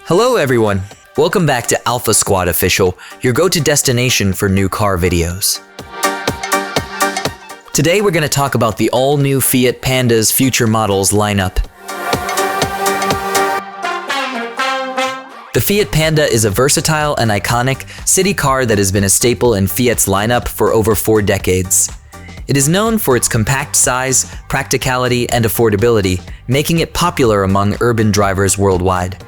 Hello everyone! Welcome back to Alpha Squad Official, your go-to destination for new car videos. Today we're going to talk about the all-new Fiat Panda's future models lineup. The Fiat Panda is a versatile and iconic city car that has been a staple in Fiat's lineup for over 4 decades. It is known for its compact size, practicality, and affordability, making it popular among urban drivers worldwide.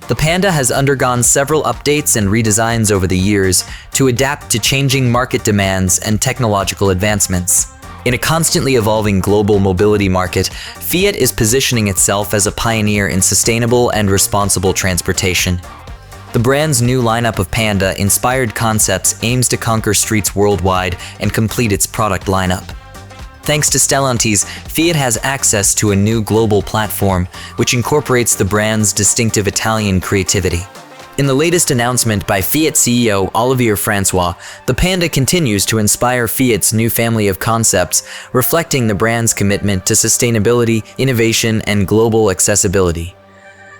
The Panda has undergone several updates and redesigns over the years to adapt to changing market demands and technological advancements. In a constantly evolving global mobility market, Fiat is positioning itself as a pioneer in sustainable and responsible transportation. The brand's new lineup of Panda-inspired concepts aims to conquer streets worldwide and complete its product lineup. Thanks to Stellantis, Fiat has access to a new global platform, which incorporates the brand's distinctive Italian creativity. In the latest announcement by Fiat CEO Olivier Francois, the Panda continues to inspire Fiat's new family of concepts, reflecting the brand's commitment to sustainability, innovation, and global accessibility.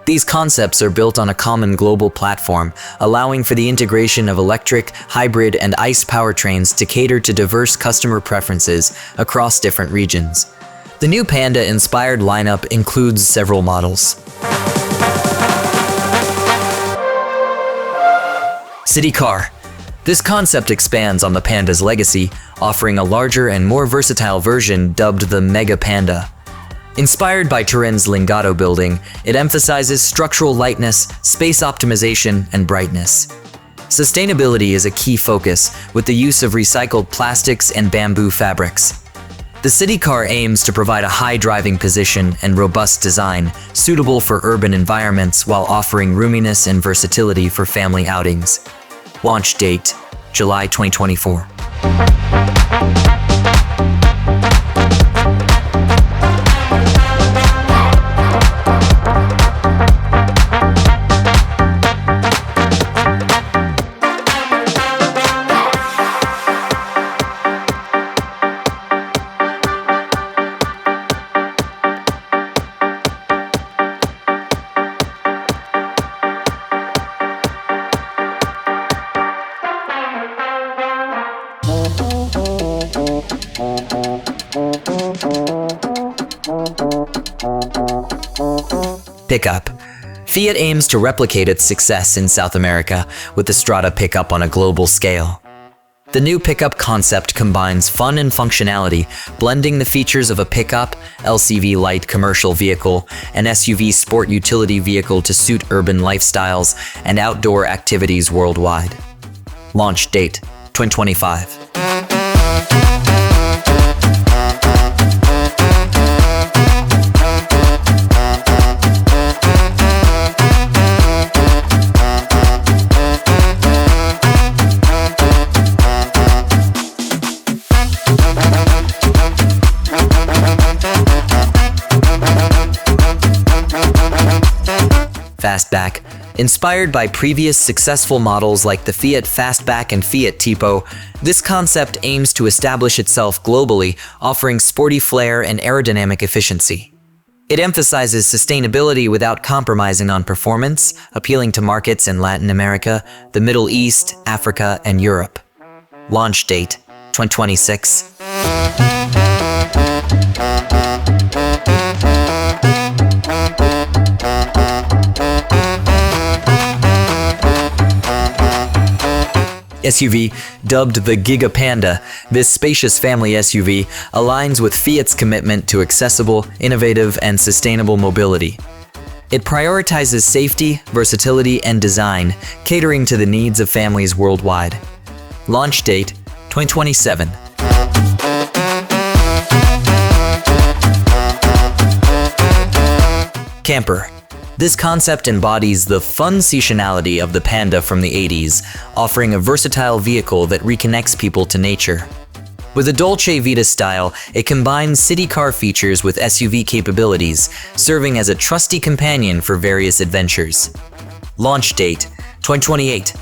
These concepts are built on a common global platform, allowing for the integration of electric, hybrid, and ICE powertrains to cater to diverse customer preferences across different regions. The new Panda-inspired lineup includes several models. City car. This concept expands on the Panda's legacy, offering a larger and more versatile version dubbed the Mega-Panda. Inspired by Turin's Lingotto building, it emphasizes structural lightness, space optimization, and brightness. Sustainability is a key focus, with the use of recycled plastics and bamboo fabrics. The city car aims to provide a high driving position and robust design, suitable for urban environments while offering roominess and versatility for family outings. Launch date, July 2024. Pickup. Fiat aims to replicate its success in South America with the Strada pickup on a global scale. The new pickup concept combines fun and functionality, blending the features of a pickup, LCV light commercial vehicle, and SUV sport utility vehicle to suit urban lifestyles and outdoor activities worldwide. Launch date, 2025. Fastback. Inspired by previous successful models like the Fiat Fastback and Fiat Tipo, this concept aims to establish itself globally, offering sporty flair and aerodynamic efficiency. It emphasizes sustainability without compromising on performance, appealing to markets in Latin America, the Middle East, Africa, and Europe. Launch date, 2026. SUV, dubbed the Mega-Panda, this spacious family SUV aligns with Fiat's commitment to accessible, innovative, and sustainable mobility. It prioritizes safety, versatility, and design, catering to the needs of families worldwide. Launch date, 2027. Camper. This concept embodies the fun seasonality of the Panda from the 80s, offering a versatile vehicle that reconnects people to nature. With a Dolce Vita style, it combines city car features with SUV capabilities, serving as a trusty companion for various adventures. Launch date, 2028.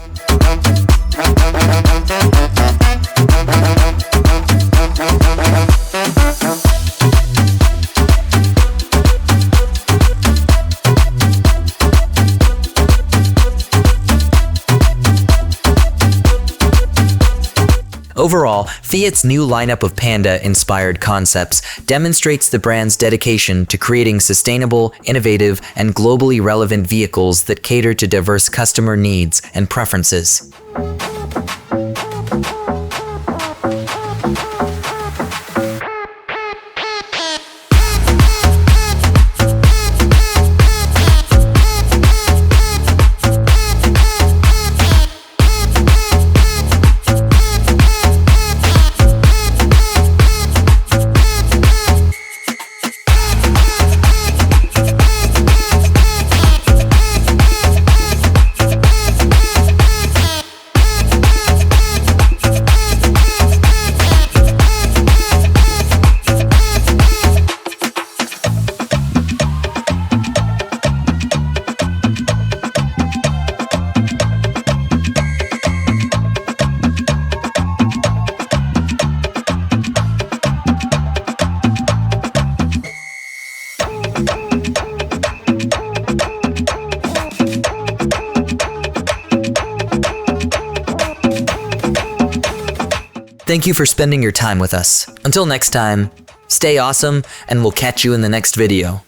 Overall, Fiat's new lineup of Panda-inspired concepts demonstrates the brand's dedication to creating sustainable, innovative, and globally relevant vehicles that cater to diverse customer needs and preferences. Thank you for spending your time with us. Until next time, stay awesome, and we'll catch you in the next video.